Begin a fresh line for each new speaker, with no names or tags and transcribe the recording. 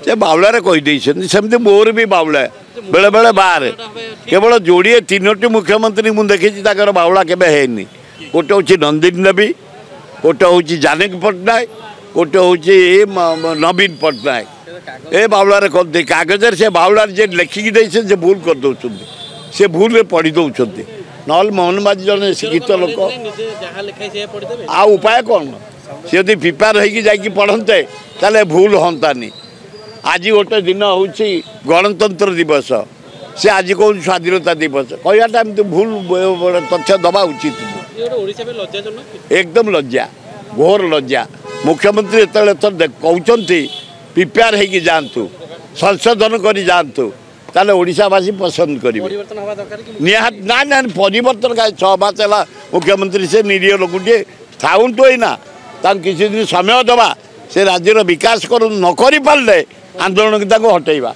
से बावलारे कहीदे सेमती मोर भी बावला बेले बेले बाहर केवल जोड़े तीनोटी मुख्यमंत्री मुझे देखी बावला केवे हैनी गोटे हूँ नंदिनी देवी गोटे हूँ जानकी पट्टनायक गोटे हूँ नवीन पट्टनायक ए बावलारे करते कागज से बावलार जे लिखिकी दे से भूल कर दौरान से भूल पढ़ी दौरान ना मोहन माझी जन शिक्षित लोक आ उपाय कौन सी यदि प्रिपेयर होगी पढ़ते ताले भूल हंतानी आज गोटे दिन हूँ गणतंत्र दिवस से आज कौन स्वाधीनता दिवस कहटा भूल तथ्य दबा उचित एकदम लज्जा घोर लज्जा मुख्यमंत्री जो कहते प्रिपेयर होगी जातु संशोधन कर जातु ताले ओडिशावासी पसंद करेंगे निहात ना ना परिवर्तन का 6 मास है मुख्यमंत्री से निरीह लोकटे थाउंटू ही ना किसी दिन समय दबा से राज्यर विकास कर न कर पारे आंदोलन को हटेबा।